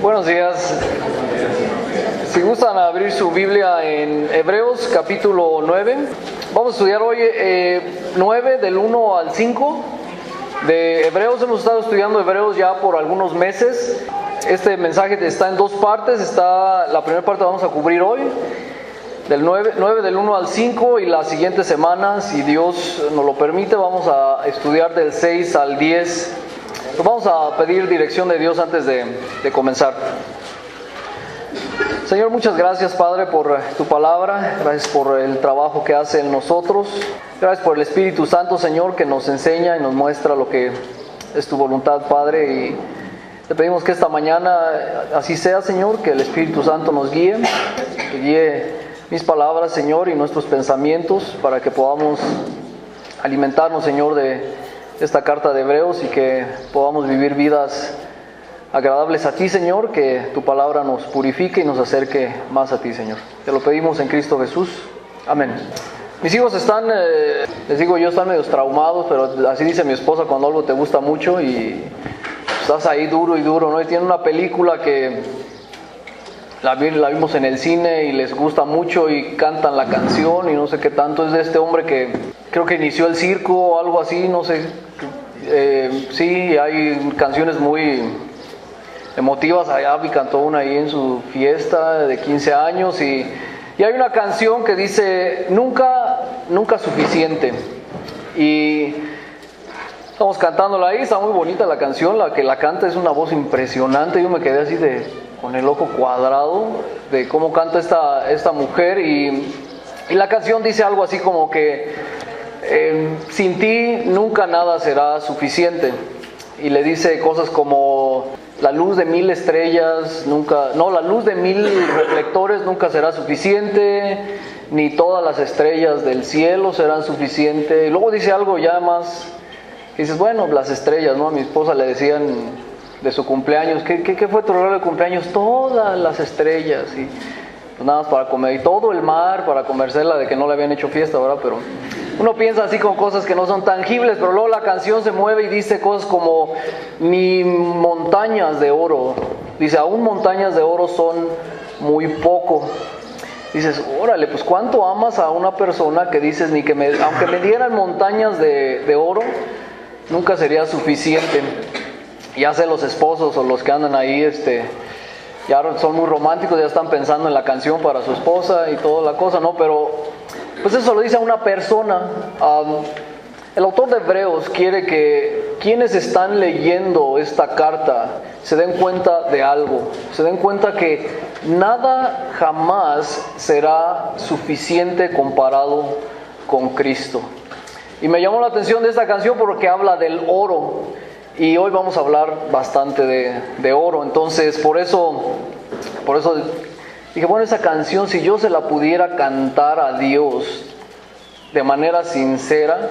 Buenos días. Si gustan abrir su Biblia en Hebreos capítulo 9, vamos a estudiar hoy 9 del 1 al 5 de Hebreos. Hemos estado estudiando Hebreos ya por algunos meses. Este mensaje está en dos partes. La primera parte vamos a cubrir hoy, del 9 del 1 al 5, y la siguiente semana, si Dios nos lo permite, vamos a estudiar del 6 al 10. Pues vamos a pedir dirección de Dios antes de comenzar. Señor, muchas gracias, Padre, por tu palabra. Gracias por el trabajo que hace en nosotros. Gracias por el Espíritu Santo, Señor, que nos enseña y nos muestra lo que es tu voluntad, Padre. Y te pedimos que esta mañana así sea, Señor, que el Espíritu Santo nos guíe, que guíe mis palabras, Señor, y nuestros pensamientos, para que podamos alimentarnos, Señor, de esta carta de Hebreos y que podamos vivir vidas agradables a ti, Señor, que tu palabra nos purifique y nos acerque más a ti, Señor. Te lo pedimos en Cristo Jesús. Amén. Mis hijos están, les digo yo, están medio traumados, pero así dice mi esposa cuando algo te gusta mucho y estás ahí duro y duro, ¿no? Y tienen una película que la vimos en el cine y les gusta mucho y cantan la canción y no sé qué tanto. Es de este hombre que creo que inició el circo o algo así, no sé. Sí, hay canciones muy emotivas. Abby cantó una ahí en su fiesta de 15 años y hay una canción que dice nunca suficiente, y estamos cantándola ahí. Está muy bonita la canción, la que la canta es una voz impresionante. Yo me quedé así con el ojo cuadrado de cómo canta esta mujer, y la canción dice algo así como que sin ti nunca nada será suficiente, y le dice cosas como la luz de 1000 estrellas la luz de 1000 reflectores nunca será suficiente, ni todas las estrellas del cielo serán suficientes. Y luego dice algo ya más, y dices, bueno, las estrellas, ¿no? A mi esposa le decían de su cumpleaños, ¿qué fue tu regalo de cumpleaños? Todas las estrellas, y pues nada más para comer, y todo el mar para convencerla de que no le habían hecho fiesta, ¿verdad? Pero uno piensa así con cosas que no son tangibles, pero luego la canción se mueve y dice cosas como ni montañas de oro. Dice, aún montañas de oro son muy poco. Dices, órale, pues ¿cuánto amas a una persona que dices, aunque me dieran montañas de oro, nunca sería suficiente? Ya sé, los esposos o los que andan ahí, ya son muy románticos, ya están pensando en la canción para su esposa y toda la cosa, ¿no? Pero pues eso lo dice a una persona. El autor de Hebreos quiere que quienes están leyendo esta carta se den cuenta de algo, se den cuenta que nada jamás será suficiente comparado con Cristo. Y me llamó la atención de esta canción porque habla del oro, y hoy vamos a hablar bastante de oro. Entonces por eso dije, bueno, esa canción, si yo se la pudiera cantar a Dios de manera sincera,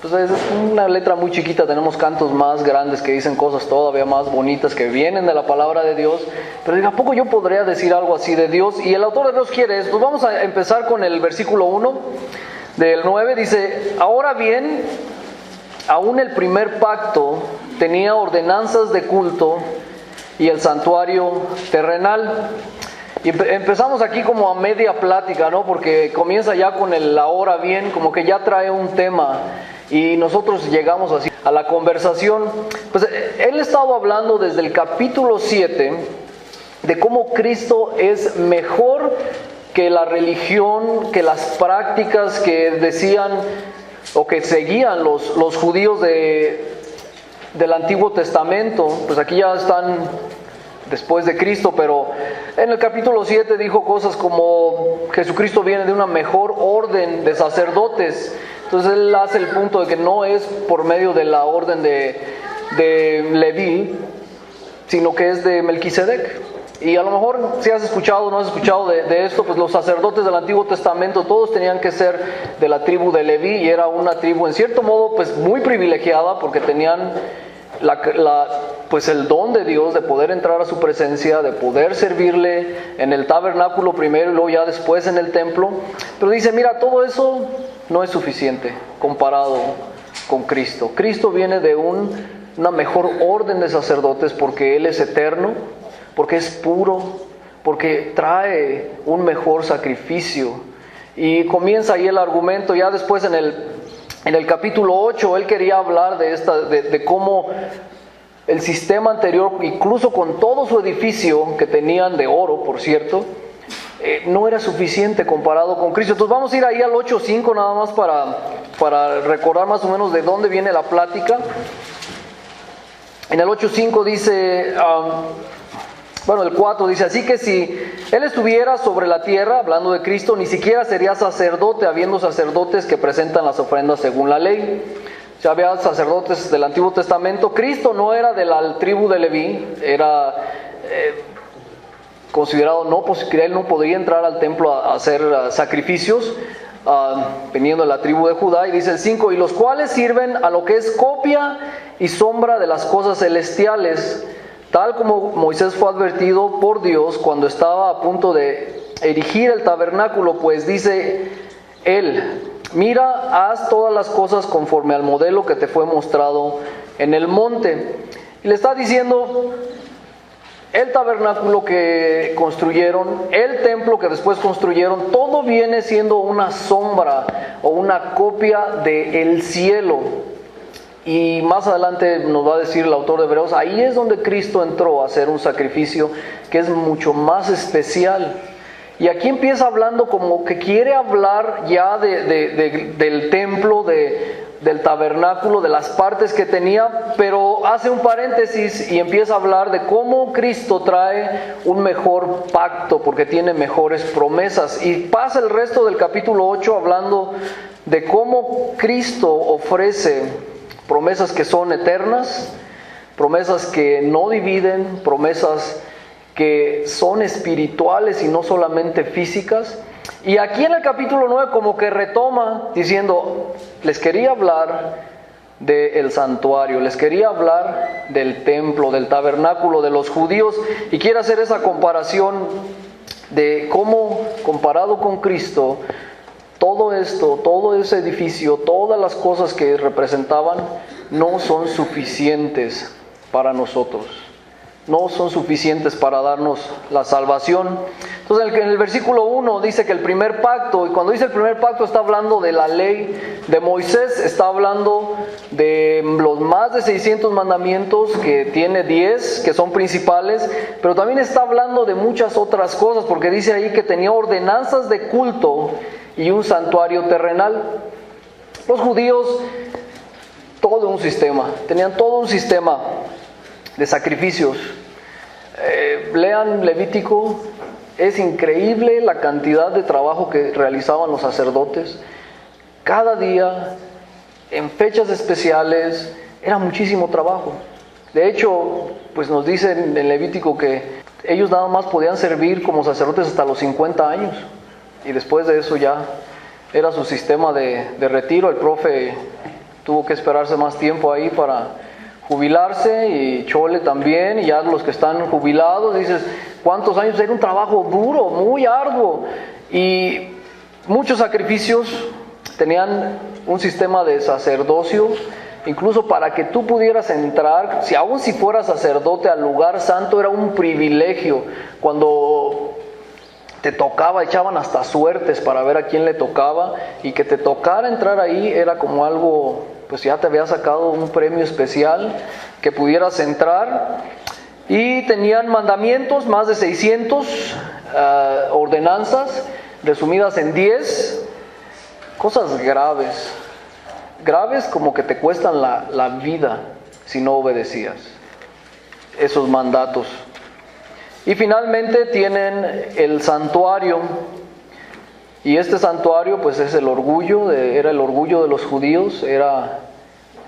pues es una letra muy chiquita. Tenemos cantos más grandes que dicen cosas todavía más bonitas que vienen de la palabra de Dios, pero digo, ¿a poco yo podría decir algo así de Dios? Y el autor de Dios quiere esto. Pues vamos a empezar con el versículo 1 del 9. Dice, ahora bien, aún el primer pacto tenía ordenanzas de culto y el santuario terrenal. Y empezamos aquí como a media plática, ¿no? Porque comienza ya con el ahora bien, como que ya trae un tema, y nosotros llegamos así a la conversación. Pues él estaba hablando desde el capítulo 7 de cómo Cristo es mejor que la religión, que las prácticas que decían o que seguían los judíos del Antiguo Testamento. Pues aquí ya están después de Cristo, pero en el capítulo 7 dijo cosas como Jesucristo viene de una mejor orden de sacerdotes. Entonces él hace el punto de que no es por medio de la orden de Leví, sino que es de Melquisedec. Y a lo mejor si has escuchado o no has escuchado de esto, pues los sacerdotes del Antiguo Testamento todos tenían que ser de la tribu de Leví, y era una tribu en cierto modo pues muy privilegiada, porque tenían pues el don de Dios de poder entrar a su presencia, de poder servirle en el tabernáculo primero y luego ya después en el templo. Pero dice, mira, todo eso no es suficiente comparado con Cristo. Cristo viene de una mejor orden de sacerdotes porque Él es eterno, porque es puro, porque trae un mejor sacrificio. Y comienza ahí el argumento. Ya después en el capítulo 8 él quería hablar de cómo el sistema anterior, incluso con todo su edificio que tenían de oro, por cierto, no era suficiente comparado con Cristo. Entonces vamos a ir ahí al 8:5 nada más para recordar más o menos de dónde viene la plática. En el 8:5 dice, el 4 dice, así que si Él estuviera sobre la tierra, hablando de Cristo, ni siquiera sería sacerdote, habiendo sacerdotes que presentan las ofrendas según la ley. Ya había sacerdotes del Antiguo Testamento. Cristo no era de la tribu de Leví, era considerado que él no podría entrar al templo a hacer sacrificios, veniendo de la tribu de Judá. Y dice el 5, y los cuales sirven a lo que es copia y sombra de las cosas celestiales, tal como Moisés fue advertido por Dios cuando estaba a punto de erigir el tabernáculo, pues dice él, mira, haz todas las cosas conforme al modelo que te fue mostrado en el monte. Y le está diciendo, el tabernáculo que construyeron, el templo que después construyeron, todo viene siendo una sombra o una copia del cielo. Y más adelante nos va a decir el autor de Hebreos, ahí es donde Cristo entró a hacer un sacrificio que es mucho más especial. Y aquí empieza hablando como que quiere hablar ya del templo, del tabernáculo, de las partes que tenía, pero hace un paréntesis y empieza a hablar de cómo Cristo trae un mejor pacto, porque tiene mejores promesas. Y pasa el resto del capítulo 8 hablando de cómo Cristo ofrece promesas que son eternas, promesas que no dividen, promesas que son espirituales y no solamente físicas. Y aquí en el capítulo 9 como que retoma diciendo, les quería hablar del santuario, les quería hablar del templo, del tabernáculo de los judíos, y quiere hacer esa comparación de cómo comparado con Cristo, todo esto, todo ese edificio, todas las cosas que representaban no son suficientes para nosotros. No son suficientes para darnos la salvación. Entonces en el versículo 1 dice que el primer pacto, y cuando dice el primer pacto está hablando de la ley de Moisés, está hablando de los más de 600 mandamientos, que tiene 10 que son principales, pero también está hablando de muchas otras cosas, porque dice ahí que tenía ordenanzas de culto y un santuario terrenal. Los judíos, tenían todo un sistema de sacrificios. Lean Levítico, es increíble la cantidad de trabajo que realizaban los sacerdotes. Cada día, en fechas especiales, era muchísimo trabajo. De hecho, pues nos dicen en Levítico que ellos nada más podían servir como sacerdotes hasta los 50 años. Y después de eso ya era su sistema de retiro. El profe tuvo que esperarse más tiempo ahí para jubilarse, y Chole también, y ya los que están jubilados, dices, ¿cuántos años? Era un trabajo duro, muy arduo, y muchos sacrificios. Tenían un sistema de sacerdocio, incluso para que tú pudieras entrar, aun si fueras sacerdote, al lugar santo, era un privilegio. Cuando te tocaba, echaban hasta suertes para ver a quién le tocaba, y que te tocara entrar ahí era como algo, pues ya te había sacado un premio especial, que pudieras entrar. Y tenían mandamientos, más de 600 ordenanzas, resumidas en 10, cosas graves como que te cuestan la vida si no obedecías esos mandatos. Y finalmente tienen el santuario, y este santuario pues es era el orgullo de los judíos, era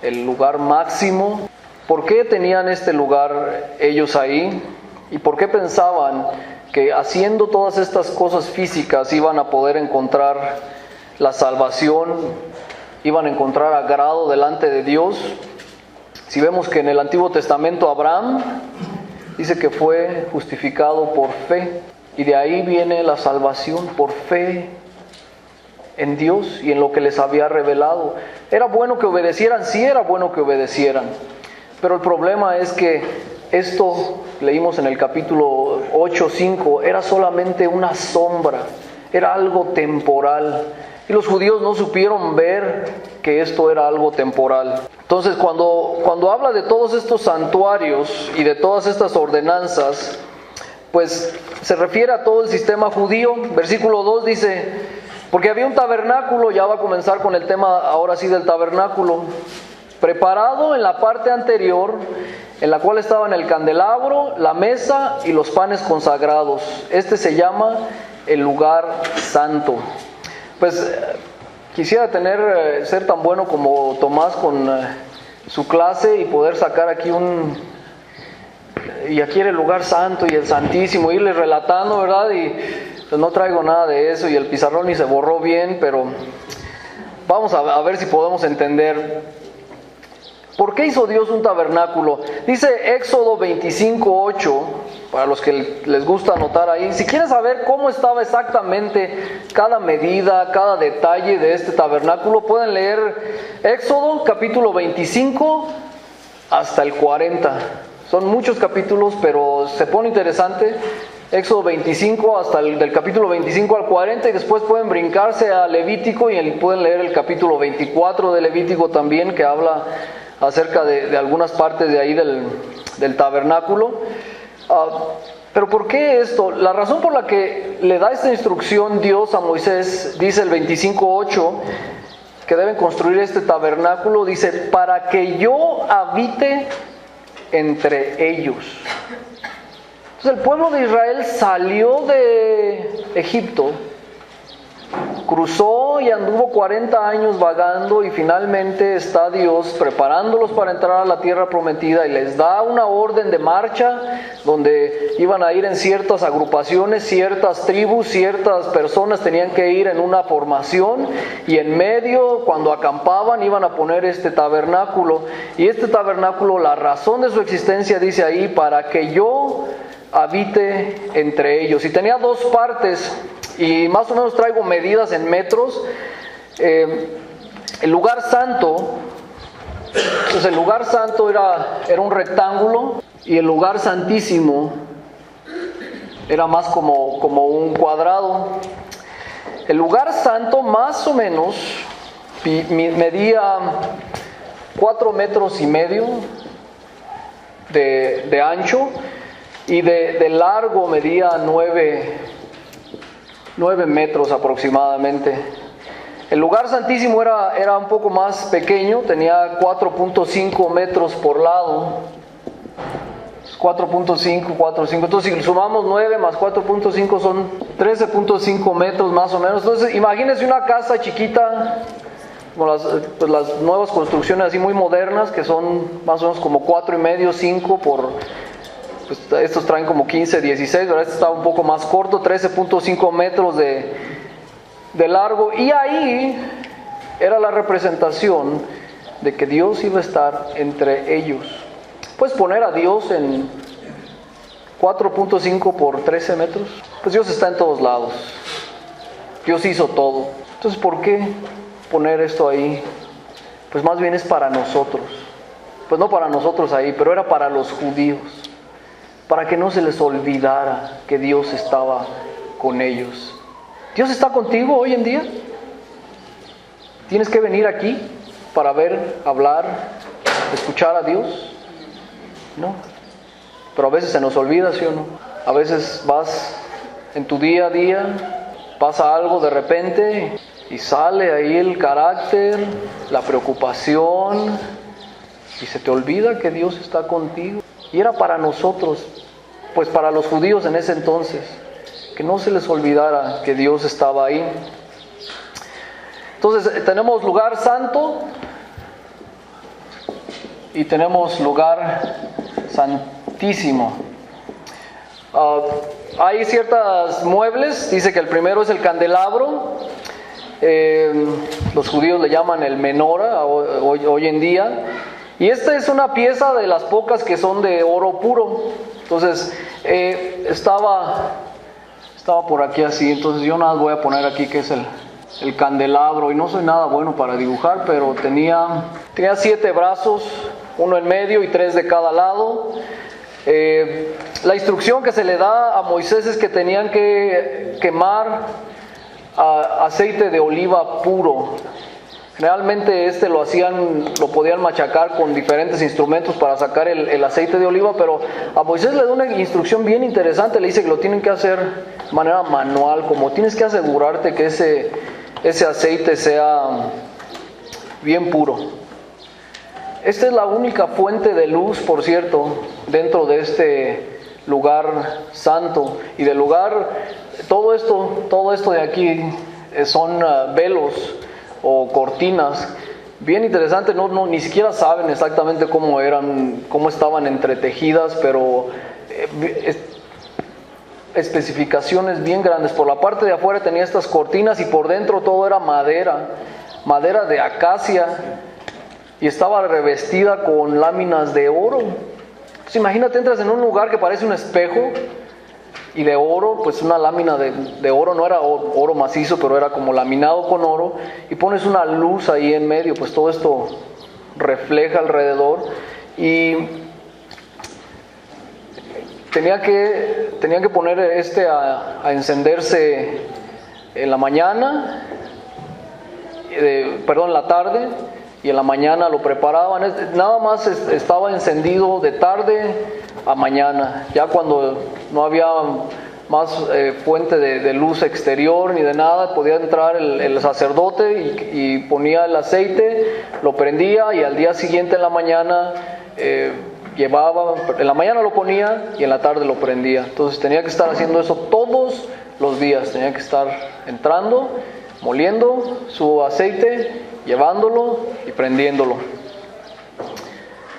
el lugar máximo. ¿Por qué tenían este lugar ellos ahí? ¿Y por qué pensaban que haciendo todas estas cosas físicas iban a poder encontrar la salvación, iban a encontrar agrado delante de Dios? Si vemos que en el Antiguo Testamento Abraham dice que fue justificado por fe, y de ahí viene la salvación, por fe en Dios y en lo que les había revelado. ¿Era bueno que obedecieran? Sí, era bueno que obedecieran, pero el problema es que esto, leímos en el capítulo 8:5, era solamente una sombra, era algo temporal. Y los judíos no supieron ver que esto era algo temporal. Entonces, cuando habla de todos estos santuarios y de todas estas ordenanzas, pues se refiere a todo el sistema judío. Versículo 2 dice, porque había un tabernáculo, ya va a comenzar con el tema ahora sí del tabernáculo, preparado en la parte anterior, en la cual estaban el candelabro, la mesa y los panes consagrados. Este se llama el lugar santo. Pues quisiera ser tan bueno como Tomás con su clase y poder sacar aquí y aquí era el lugar santo y el santísimo, irles relatando, ¿verdad? Y pues no traigo nada de eso y el pizarrón ni se borró bien, pero vamos a ver si podemos entender. ¿Por qué hizo Dios un tabernáculo? Dice Éxodo 25:8, para los que les gusta anotar ahí. Si quieres saber cómo estaba exactamente cada medida, cada detalle de este tabernáculo, pueden leer Éxodo capítulo 25 hasta el 40. Son muchos capítulos, pero se pone interesante. Éxodo 25 hasta del capítulo 25 al 40, y después pueden brincarse a Levítico y pueden leer el capítulo 24 de Levítico también, que habla acerca de algunas partes de ahí del tabernáculo. Pero ¿por qué esto? La razón por la que le da esta instrucción Dios a Moisés, dice el 25:8, que deben construir este tabernáculo, dice, para que yo habite entre ellos. Entonces el pueblo de Israel salió de Egipto, cruzó y anduvo 40 años vagando, y finalmente está Dios preparándolos para entrar a la tierra prometida y les da una orden de marcha donde iban a ir en ciertas agrupaciones, ciertas tribus, ciertas personas tenían que ir en una formación, y en medio, cuando acampaban, iban a poner este tabernáculo. Y este tabernáculo, la razón de su existencia, dice ahí, para que yo habite entre ellos. Y tenía dos partes, y más o menos traigo medidas en metros. El lugar santo, entonces el lugar santo era un rectángulo, y el lugar santísimo era más como un cuadrado. El lugar santo más o menos medía 4,5 metros de ancho, y de largo medía 9 metros aproximadamente. El lugar santísimo era un poco más pequeño, tenía 4.5 metros por lado. 4.5. Entonces, si sumamos 9 más 4.5 son 13.5 metros más o menos. Entonces, imagínense una casa chiquita, como las nuevas construcciones así muy modernas, que son más o menos como 4,5, 5 por... Pues estos traen como 15, 16, pero este estaba un poco más corto, 13.5 metros de largo. Y ahí era la representación de que Dios iba a estar entre ellos. Puedes poner a Dios en 4.5 por 13 metros. Pues Dios está en todos lados. Dios hizo todo. Entonces, ¿por qué poner esto ahí? Pues más bien es para nosotros. Pues no para nosotros ahí, pero era para los judíos, para que no se les olvidara que Dios estaba con ellos. ¿Dios está contigo hoy en día? ¿Tienes que venir aquí para ver, hablar, escuchar a Dios? No. Pero a veces se nos olvida, ¿sí o no? A veces vas en tu día a día, pasa algo de repente y sale ahí el carácter, la preocupación, y se te olvida que Dios está contigo. Y era para nosotros, pues para los judíos en ese entonces, que no se les olvidara que Dios estaba ahí. Entonces tenemos lugar santo y tenemos lugar santísimo. Hay ciertos muebles, dice que el primero es el candelabro. Los judíos le llaman el menora hoy en día. Y esta es una pieza de las pocas que son de oro puro. Entonces, estaba por aquí así. Entonces yo nada voy a poner aquí que es el candelabro. Y no soy nada bueno para dibujar, pero tenía 7 brazos, uno en medio y 3 de cada lado. La instrucción que se le da a Moisés es que tenían que quemar aceite de oliva puro. Generalmente lo podían machacar con diferentes instrumentos para sacar el aceite de oliva, pero a Moisés le da una instrucción bien interesante. Le dice que lo tienen que hacer de manera manual, como tienes que asegurarte que ese aceite sea bien puro. Esta es la única fuente de luz, por cierto, dentro de este lugar santo. Y del lugar, todo esto de aquí son velos o cortinas. Bien interesante, ni siquiera saben exactamente cómo estaban entretejidas, pero especificaciones bien grandes. Por la parte de afuera tenía estas cortinas y por dentro todo era madera de acacia, y estaba revestida con láminas de oro. Pues imagínate, entras en un lugar que parece un espejo y de oro, pues una lámina de oro, no era oro macizo, pero era como laminado con oro, y pones una luz ahí en medio, pues todo esto refleja alrededor, y tenían que poner a encenderse en la mañana, en la tarde, y en la mañana lo preparaban. Nada más estaba encendido de tarde a mañana. Ya cuando no había más fuente de luz exterior ni de nada, podía entrar el sacerdote y ponía el aceite, lo prendía, y al día siguiente en la mañana en la mañana lo ponía y en la tarde lo prendía. Entonces tenía que estar haciendo eso todos los días. Tenía que estar entrando, moliendo su aceite, llevándolo y prendiéndolo.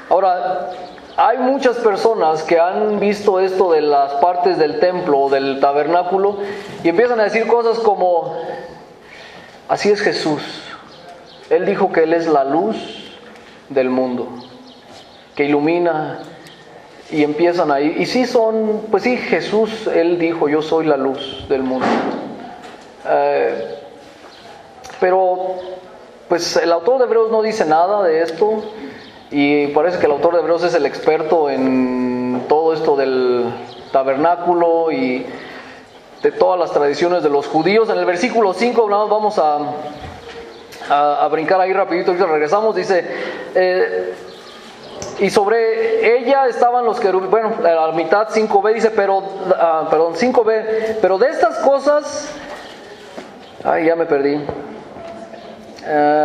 Ahora, hay muchas personas que han visto esto de las partes del templo o del tabernáculo y empiezan a decir cosas como: así es Jesús, Él dijo que Él es la luz del mundo, que ilumina, y empiezan ahí. Y sí pues sí, Jesús, Él dijo: yo soy la luz del mundo. Pero pues el autor de Hebreos no dice nada de esto, y parece que el autor de Hebreos es el experto en todo esto del tabernáculo y de todas las tradiciones de los judíos. En el versículo 5, vamos a brincar ahí rapidito, y regresamos, dice: y sobre ella estaban los querubines. Bueno, a la mitad 5b dice, 5b, pero de estas cosas, ya me perdí.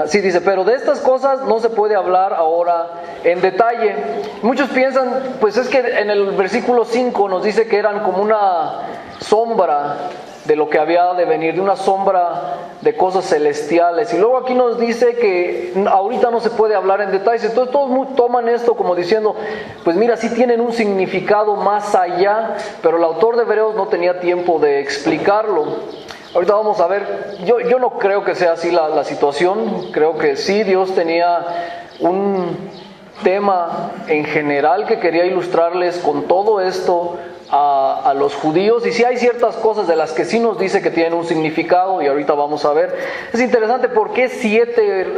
Sí, dice, pero de estas cosas no se puede hablar ahora en detalle. Muchos piensan, pues es que en el versículo 5 nos dice que eran como una sombra de lo que había de venir, de una sombra de cosas celestiales. Y luego aquí nos dice que ahorita no se puede hablar en detalles. Entonces todos toman esto como diciendo, pues mira, sí tienen un significado más allá, pero el autor de Hebreos no tenía tiempo de explicarlo. Ahorita vamos a ver. Yo no creo que sea así la situación. Creo que sí, Dios tenía un tema en general que quería ilustrarles con todo esto a los judíos, y sí hay ciertas cosas de las que sí nos dice que tienen un significado, y ahorita vamos a ver. Es interesante, ¿por qué siete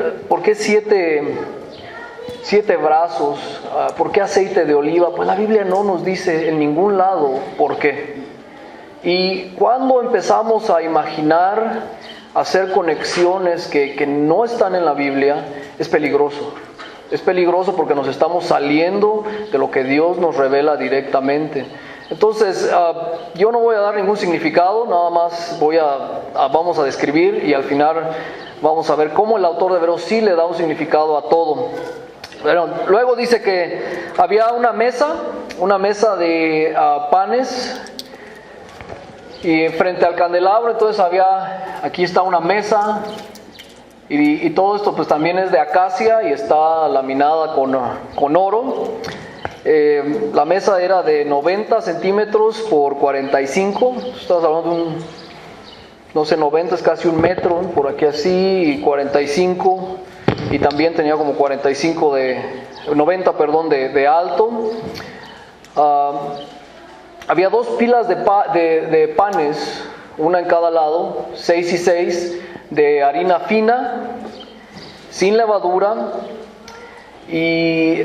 brazos? ¿Por qué aceite de oliva? Pues la Biblia no nos dice en ningún lado por qué. Y cuando empezamos a imaginar, a hacer conexiones que no están en la Biblia, es peligroso. Es peligroso porque nos estamos saliendo de lo que Dios nos revela directamente. Entonces, yo no voy a dar ningún significado, nada más vamos a describir, y al final vamos a ver cómo el autor de Hebreos sí le da un significado a todo. Bueno, luego dice que había una mesa de panes, y frente al candelabro. Entonces aquí está una mesa, y todo esto pues también es de acacia y está laminada con oro. La mesa era de 90 centímetros por 45. Estás hablando de 90 es casi 1 metro, por aquí así, y 45, y también tenía como 90 de alto. Había 2 pilas de panes, una en cada lado, 6 y 6, de harina fina, sin levadura, y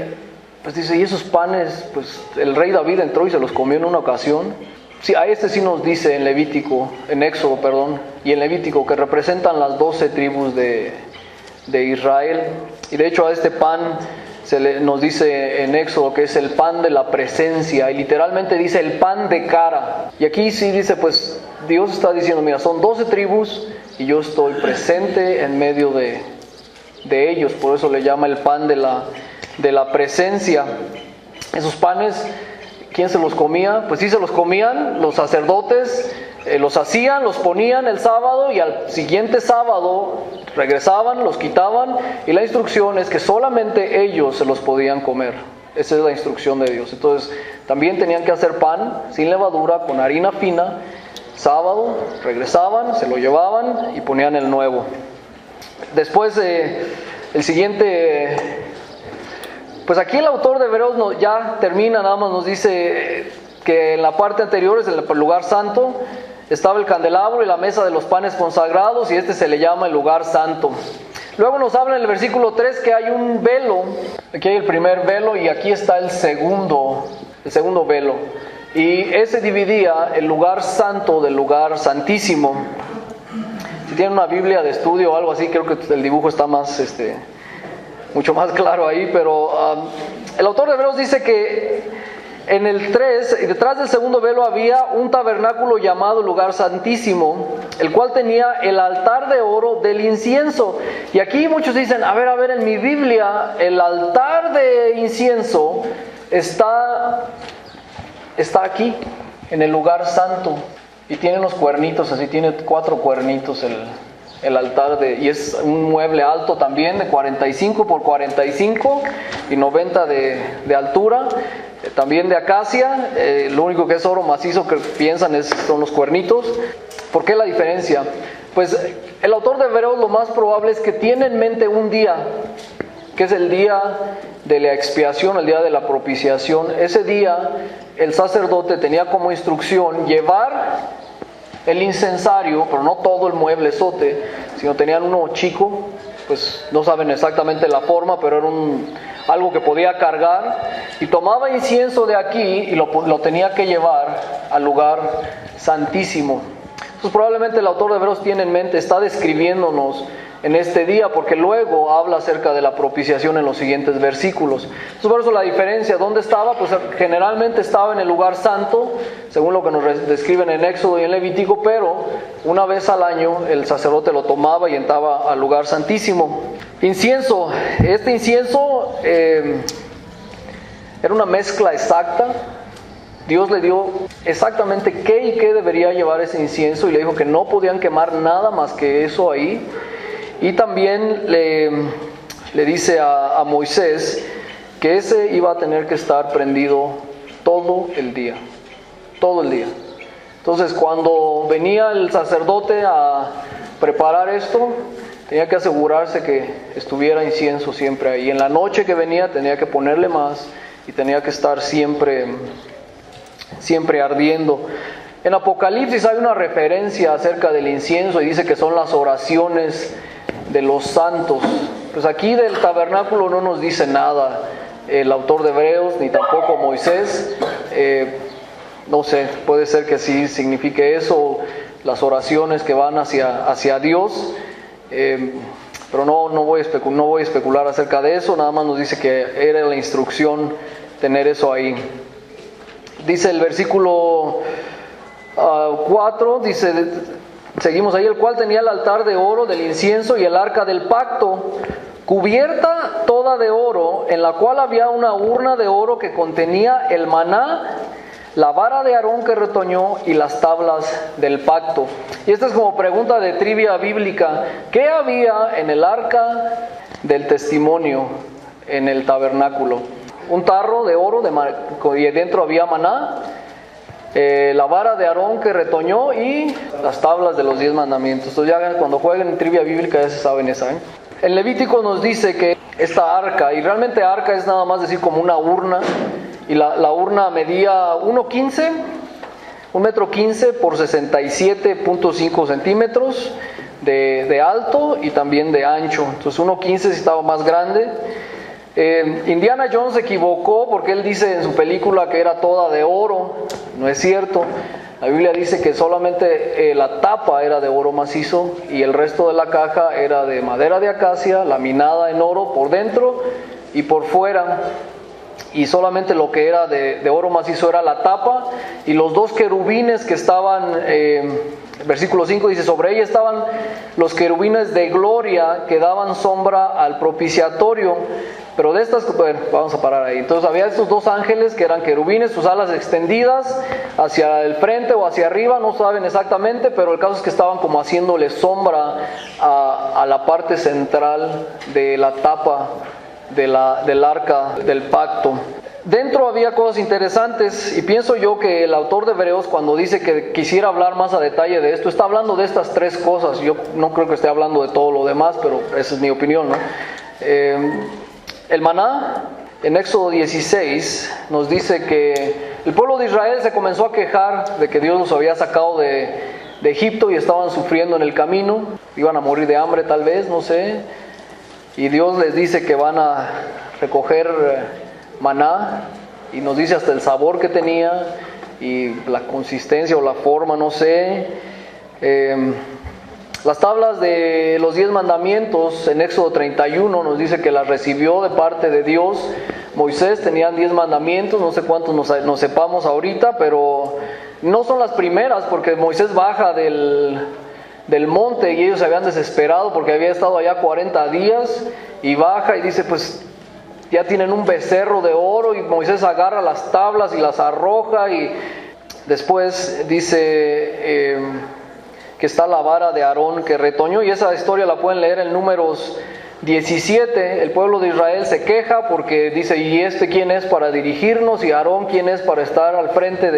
pues dice, y esos panes, pues el rey David entró y se los comió en una ocasión. Sí, a este sí nos dice en Éxodo, y en Levítico, que representan las 12 tribus de Israel. Y de hecho a este pan nos dice en Éxodo que es el pan de la presencia, y literalmente dice el pan de cara. Y aquí sí dice, pues Dios está diciendo, mira, son 12 tribus y yo estoy presente en medio de ellos. Por eso le llama el pan de la presencia. Esos panes, ¿quién se los comía? Pues sí se los comían los sacerdotes, los hacían, los ponían el sábado, y al siguiente sábado regresaban, los quitaban, y la instrucción es que solamente ellos se los podían comer. Esa es la instrucción de Dios. Entonces también tenían que hacer pan sin levadura, con harina fina. Sábado regresaban, se lo llevaban y ponían el nuevo. Después el siguiente, pues aquí el autor de Hebreos ya termina, nada más nos dice que en la parte anterior, es el lugar santo, estaba el candelabro y la mesa de los panes consagrados, y este se le llama el lugar santo. Luego nos habla en el versículo 3 que hay un velo. Aquí hay el primer velo y aquí está el segundo velo. Y ese dividía el lugar santo del lugar santísimo. Si tienen una Biblia de estudio o algo así, creo que el dibujo está mucho más claro ahí, pero el autor de Hebreos dice que en el 3, detrás del segundo velo había un tabernáculo llamado lugar santísimo, el cual tenía el altar de oro del incienso. Y aquí muchos dicen, a ver, en mi Biblia el altar de incienso está aquí, en el lugar santo, y tiene unos cuernitos, así tiene 4 cuernitos el altar y es un mueble alto también, de 45 por 45 y 90 de altura, también de acacia. Lo único que es oro macizo que piensan son los cuernitos. ¿Por qué la diferencia? Pues el autor de Hebreos lo más probable es que tiene en mente un día, que es el día de la expiación, el día de la propiciación. Ese día el sacerdote tenía como instrucción llevar el incensario, pero no todo el mueblezote, sino tenían uno chico, pues no saben exactamente la forma, pero era algo que podía cargar, y tomaba incienso de aquí y lo tenía que llevar al lugar santísimo. Entonces probablemente el autor de Hebreos tiene en mente, está describiéndonos en este día, porque luego habla acerca de la propiciación en los siguientes versículos. Entonces por eso la diferencia, ¿dónde estaba? Pues generalmente estaba en el lugar santo, según lo que nos describen en Éxodo y en Levítico, pero una vez al año el sacerdote lo tomaba y entraba al lugar santísimo. Incienso, este incienso era una mezcla exacta. Dios le dio exactamente qué debería llevar ese incienso, y le dijo que no podían quemar nada más que eso ahí. Y también le dice a Moisés que ese iba a tener que estar prendido todo el día. Entonces cuando venía el sacerdote a preparar esto, tenía que asegurarse que estuviera incienso siempre ahí. En la noche que venía tenía que ponerle más, y tenía que estar siempre ardiendo. En Apocalipsis hay una referencia acerca del incienso, y dice que son las oraciones de los santos. Pues aquí del tabernáculo no nos dice nada el autor de Hebreos, ni tampoco Moisés. No sé, puede ser que sí signifique eso, las oraciones que van hacia Dios, pero no voy a especular acerca de eso. Nada más nos dice que era la instrucción tener eso ahí. Dice el versículo 4, dice, seguimos ahí, el cual tenía el altar de oro del incienso y el arca del pacto, cubierta toda de oro, en la cual había una urna de oro que contenía el maná, la vara de Aarón que retoñó y las tablas del pacto. Y esta es como pregunta de trivia bíblica: ¿qué había en el arca del testimonio en el tabernáculo? Un tarro de oro y dentro había maná, la vara de Aarón que retoñó y las tablas de los 10 mandamientos. Entonces ya cuando jueguen en trivia bíblica ya se saben esa, ¿eh? El Levítico nos dice que esta arca, y realmente arca es nada más decir como una urna, y la urna medía 1.15 metro por 67.5 centímetros de alto y también de ancho. Entonces 1.15 si estaba más grande. Indiana Jones se equivocó porque él dice en su película que era toda de oro. No es cierto. La Biblia dice que solamente la tapa era de oro macizo y el resto de la caja era de madera de acacia, laminada en oro por dentro y por fuera. Y solamente lo que era de oro macizo era la tapa, y los dos querubines que estaban, versículo 5 dice, sobre ella estaban los querubines de gloria que daban sombra al propiciatorio. Pero de estas, bueno, vamos a parar ahí. Entonces había estos dos ángeles que eran querubines, sus alas extendidas hacia el frente o hacia arriba, no saben exactamente, pero el caso es que estaban como haciéndole sombra a la parte central de la tapa del arca del pacto. Dentro había cosas interesantes, y pienso yo que el autor de Hebreos, cuando dice que quisiera hablar más a detalle de esto, está hablando de estas tres cosas. Yo no creo que esté hablando de todo lo demás, pero esa es mi opinión, ¿no? El maná, en Éxodo 16, nos dice que el pueblo de Israel se comenzó a quejar de que Dios los había sacado de Egipto y estaban sufriendo en el camino, iban a morir de hambre tal vez, no sé. Y Dios les dice que van a recoger maná, y nos dice hasta el sabor que tenía y la consistencia o la forma, no sé. Las tablas de los 10 mandamientos en Éxodo 31 nos dice que las recibió de parte de Dios. Moisés tenían 10 mandamientos, no sé cuántos nos sepamos ahorita, pero no son las primeras, porque Moisés baja del monte y ellos se habían desesperado porque había estado allá 40 días y baja y dice, pues ya tienen un becerro de oro, y Moisés agarra las tablas y las arroja, y después dice que está la vara de Aarón que retoñó, y esa historia la pueden leer en Números 17. El pueblo de Israel se queja porque dice, ¿y quién es para dirigirnos? Y Aarón, ¿quién es para estar al frente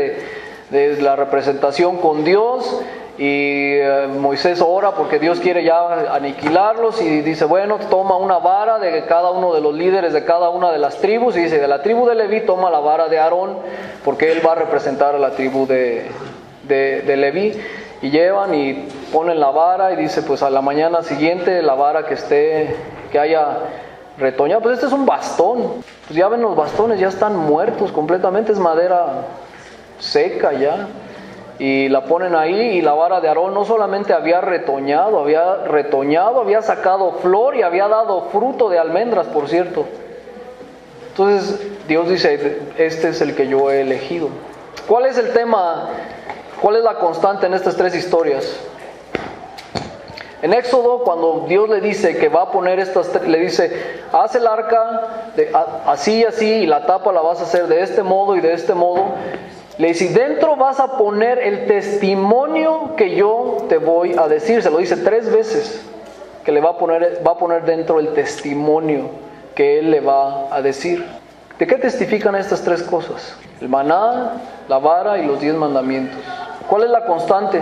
de la representación con Dios? Y Moisés ora porque Dios quiere ya aniquilarlos, y dice, bueno, toma una vara de cada uno de los líderes de cada una de las tribus, y dice, de la tribu de Leví toma la vara de Aarón, porque él va a representar a la tribu de Leví. Y llevan y ponen la vara, y dice, pues a la mañana siguiente la vara que haya retoñado, pues este es un bastón, pues ya ven, los bastones ya están muertos completamente, es madera seca ya, y la ponen ahí. Y la vara de Aarón no solamente había retoñado, había sacado flor y había dado fruto de almendras, por cierto. Entonces Dios dice, este es el que yo he elegido. ¿Cuál es el tema? ¿Cuál es la constante en estas tres historias? En Éxodo, cuando Dios le dice que va a poner le dice, haz el arca así y así, y la tapa la vas a hacer de este modo y de este modo. Le dice, dentro vas a poner el testimonio que yo te voy a decir. Se lo dice 3 veces, que le va a poner dentro el testimonio que él le va a decir. ¿De qué testifican estas 3 cosas? El maná, la vara y los 10 mandamientos. ¿Cuál es la constante?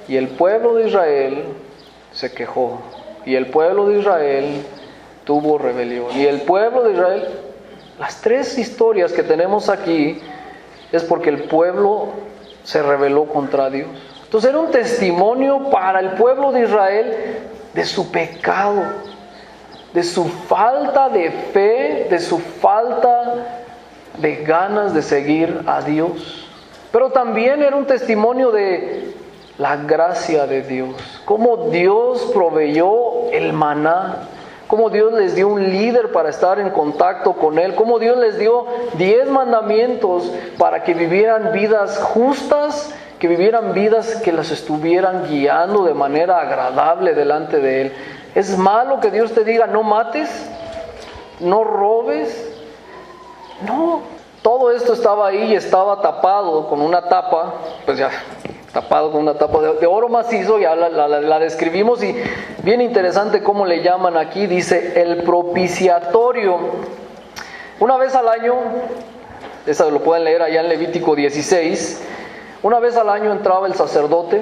Y el pueblo de Israel se quejó, y el pueblo de Israel tuvo rebelión, y el pueblo de Israel, las 3 historias que tenemos aquí es porque el pueblo se rebeló contra Dios. Entonces era un testimonio para el pueblo de Israel de su pecado, de su falta de fe, de su falta de ganas de seguir a Dios. Pero también era un testimonio de la gracia de Dios, cómo Dios proveyó el maná, cómo Dios les dio un líder para estar en contacto con Él, cómo Dios les dio 10 mandamientos para que vivieran vidas justas, que vivieran vidas que las estuvieran guiando de manera agradable delante de Él. ¿Es malo que Dios te diga no mates, no robes? No. Todo esto estaba ahí y estaba tapado con una tapa, pues ya, tapado con una tapa de oro macizo, ya la describimos, y bien interesante cómo le llaman aquí, dice el propiciatorio. Una vez al año, eso lo pueden leer allá en Levítico 16, una vez al año entraba el sacerdote,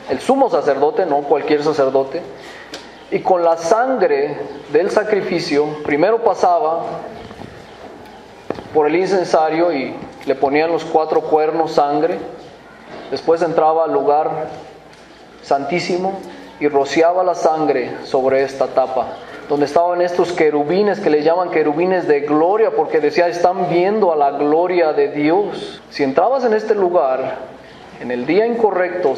el sumo sacerdote, no cualquier sacerdote, y con la sangre del sacrificio, primero pasaba por el incensario y le ponían los 4 cuernos sangre, después entraba al lugar santísimo y rociaba la sangre sobre esta tapa. donde estaban estos querubines que le llaman querubines de gloria, porque decía, están viendo a la gloria de Dios. Si entrabas en este lugar en el día incorrecto,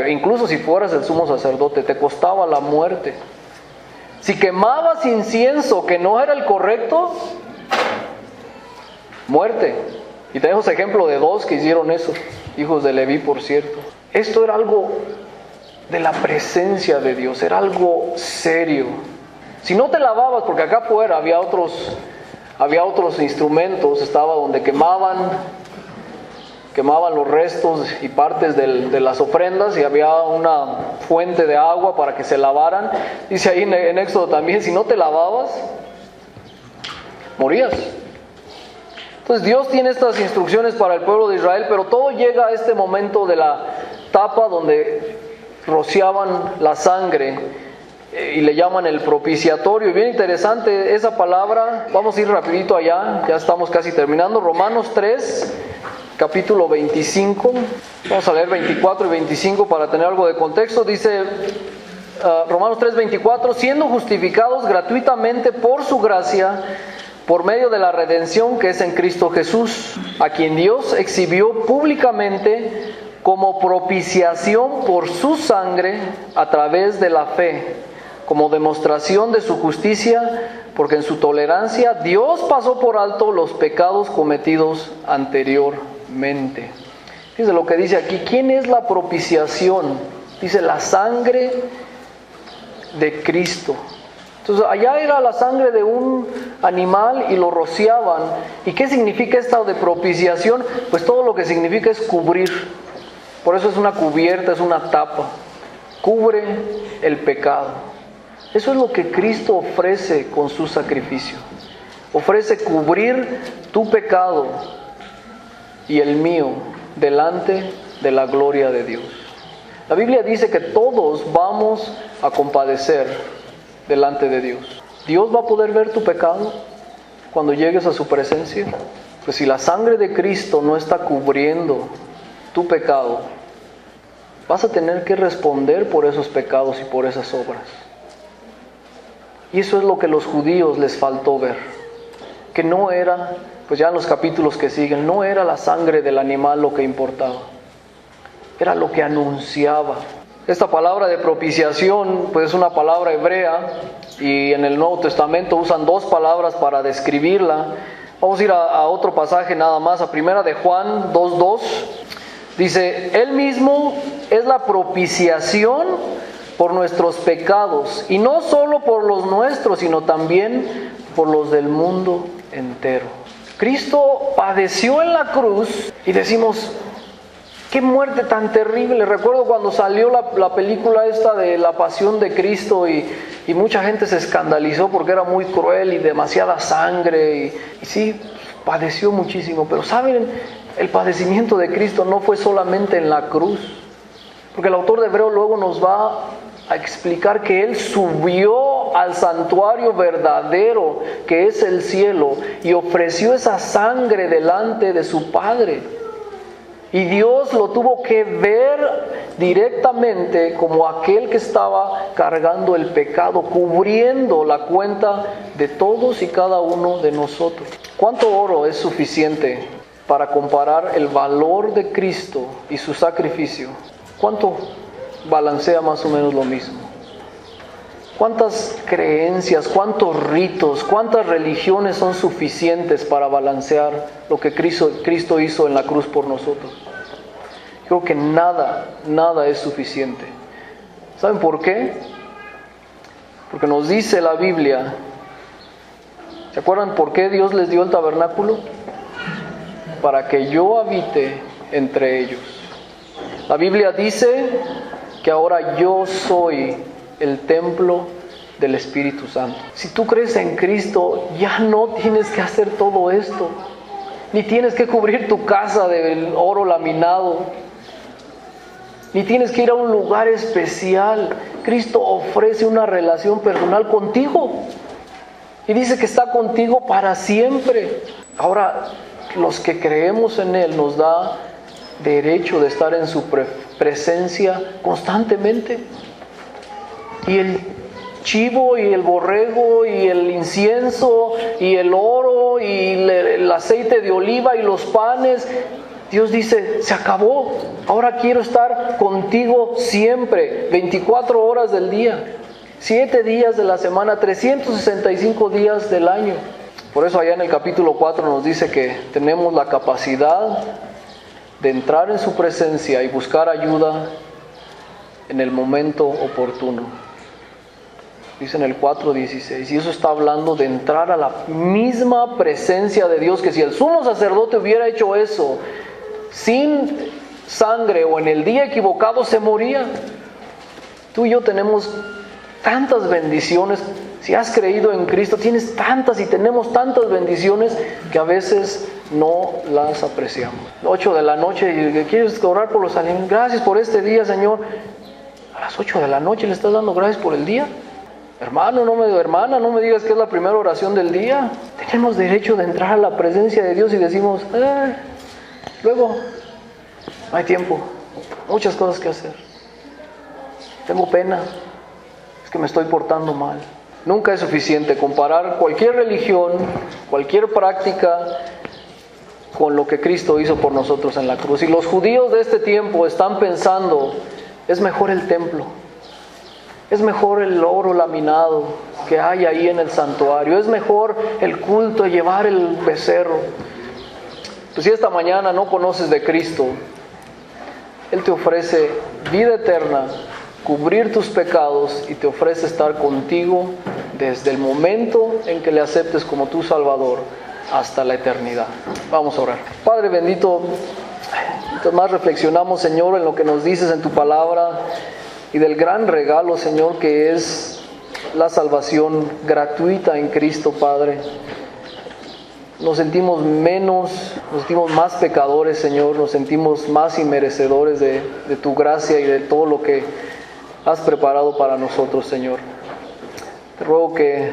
incluso si fueras el sumo sacerdote, te costaba la muerte. Si quemabas incienso que no era el correcto, muerte. Y tenemos ejemplo de 2 que hicieron eso, hijos de Leví, por cierto. Esto era algo de la presencia de Dios, era algo serio. Si no te lavabas, porque acá afuera había otros instrumentos, estaba donde quemaban los restos y partes de las ofrendas, y había una fuente de agua para que se lavaran. Dice ahí en Éxodo también, si no te lavabas, morías. Entonces Dios tiene estas instrucciones para el pueblo de Israel, pero todo llega a este momento de la tapa donde rociaban la sangre y le llaman el propiciatorio. Y bien interesante esa palabra. Vamos a ir rapidito allá, ya estamos casi terminando. Romanos 3, capítulo 25. Vamos a leer 24 y 25 para tener algo de contexto. Dice Romanos 3, 24, siendo justificados gratuitamente por su gracia, por medio de la redención que es en Cristo Jesús, a quien Dios exhibió públicamente como propiciación por su sangre a través de la fe, como demostración de su justicia, porque en su tolerancia Dios pasó por alto los pecados cometidos anteriormente. Fíjense lo que dice aquí. ¿Quién es la propiciación? Dice la sangre de Cristo. Entonces allá era la sangre de un animal y lo rociaban. ¿Y qué significa esta de propiciación? Pues todo lo que significa es cubrir. Por eso es una cubierta, es una tapa. Cubre el pecado. Eso es lo que Cristo ofrece con su sacrificio. Ofrece cubrir tu pecado y el mío delante de la gloria de Dios. La Biblia dice que todos vamos a compadecer delante de Dios. ¿Dios va a poder ver tu pecado cuando llegues a su presencia? Pues si la sangre de Cristo no está cubriendo tu pecado, vas a tener que responder por esos pecados y por esas obras. Y eso es lo que los judíos les faltó ver, que no era, pues ya en los capítulos que siguen, no era la sangre del animal lo que importaba, era lo que anunciaba. Esta palabra de propiciación, pues es una palabra hebrea, y en el Nuevo Testamento usan 2 palabras para describirla. Vamos a ir a otro pasaje nada más, a primera de Juan 2:2. Dice, Él mismo es la propiciación por nuestros pecados, y no solo por los nuestros, sino también por los del mundo entero. Cristo padeció en la cruz y decimos, ¡qué muerte tan terrible! Recuerdo cuando salió la película esta de la Pasión de Cristo y mucha gente se escandalizó porque era muy cruel y demasiada sangre. Y sí, padeció muchísimo. Pero ¿saben? El padecimiento de Cristo no fue solamente en la cruz. Porque el autor de Hebreos luego nos va a explicar que Él subió al santuario verdadero que es el cielo y ofreció esa sangre delante de su Padre. Y Dios lo tuvo que ver directamente como aquel que estaba cargando el pecado, cubriendo la cuenta de todos y cada uno de nosotros. ¿Cuánto oro es suficiente para comparar el valor de Cristo y su sacrificio? ¿Cuánto balancea más o menos lo mismo? ¿Cuántas creencias, cuántos ritos, cuántas religiones son suficientes para balancear lo que Cristo hizo en la cruz por nosotros? Creo que nada es suficiente. ¿Saben por qué? Porque nos dice la Biblia, ¿se acuerdan por qué Dios les dio el tabernáculo? Para que yo habite entre ellos. La Biblia dice que ahora yo soy el templo del Espíritu Santo. Si tú crees en Cristo, ya no tienes que hacer todo esto, ni tienes que cubrir tu casa de oro laminado, ni tienes que ir a un lugar especial. Cristo ofrece una relación personal contigo y dice que está contigo para siempre. Ahora, los que creemos en Él nos da derecho de estar en su presencia constantemente. Y el chivo y el borrego y el incienso y el oro y el aceite de oliva y los panes. Dios dice, se acabó, ahora quiero estar contigo siempre, 24 horas del día, 7 días de la semana, 365 días del año. Por eso allá en el capítulo 4 nos dice que tenemos la capacidad de entrar en su presencia y buscar ayuda en el momento oportuno. Dice en el 4:16, y eso está hablando de entrar a la misma presencia de Dios, que si el sumo sacerdote hubiera hecho eso sin sangre o en el día equivocado, se moría. Tú y yo tenemos tantas bendiciones. Si has creído en Cristo, tienes tantas y tenemos tantas bendiciones que a veces no las apreciamos. 8 de la noche, ¿quieres orar por los alimentos? Gracias por este día, Señor. A las 8 de la noche le estás dando gracias por el día. Hermano, hermana, no me digas que es la primera oración del día. Tenemos derecho de entrar a la presencia de Dios y decimos, luego, no hay tiempo, muchas cosas que hacer. Tengo pena, es que me estoy portando mal. Nunca es suficiente comparar cualquier religión, cualquier práctica con lo que Cristo hizo por nosotros en la cruz. Y los judíos de este tiempo están pensando, es mejor el templo, es mejor el oro laminado que hay ahí en el santuario, es mejor el culto, llevar el becerro. Pues si esta mañana no conoces de Cristo, Él te ofrece vida eterna, cubrir tus pecados y te ofrece estar contigo desde el momento en que le aceptes como tu Salvador hasta la eternidad. Vamos a orar. Padre bendito, mientras más reflexionamos, Señor, en lo que nos dices en tu palabra y del gran regalo, Señor, que es la salvación gratuita en Cristo, Padre. Nos sentimos menos, nos sentimos más pecadores, Señor, nos sentimos más inmerecedores de tu gracia y de todo lo que has preparado para nosotros, Señor. Te ruego que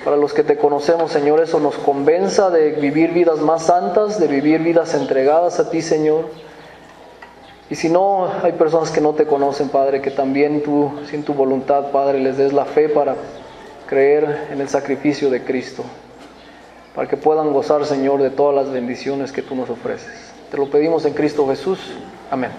para los que te conocemos, Señor, eso nos convenza de vivir vidas más santas, de vivir vidas entregadas a ti, Señor. Y si no, hay personas que no te conocen, Padre, que también tú, sin tu voluntad, Padre, les des la fe para creer en el sacrificio de Cristo, para que puedan gozar, Señor, de todas las bendiciones que tú nos ofreces. Te lo pedimos en Cristo Jesús. Amén.